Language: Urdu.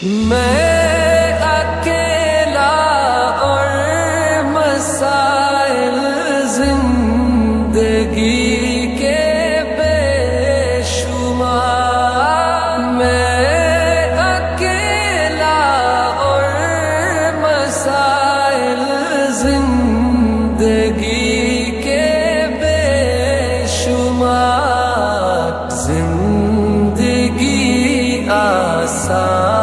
میں اکیلا اور مسائل زندگی کے بے شمار، میں اکیلا اور مسائل زندگی کے بے شمار، زندگی آسان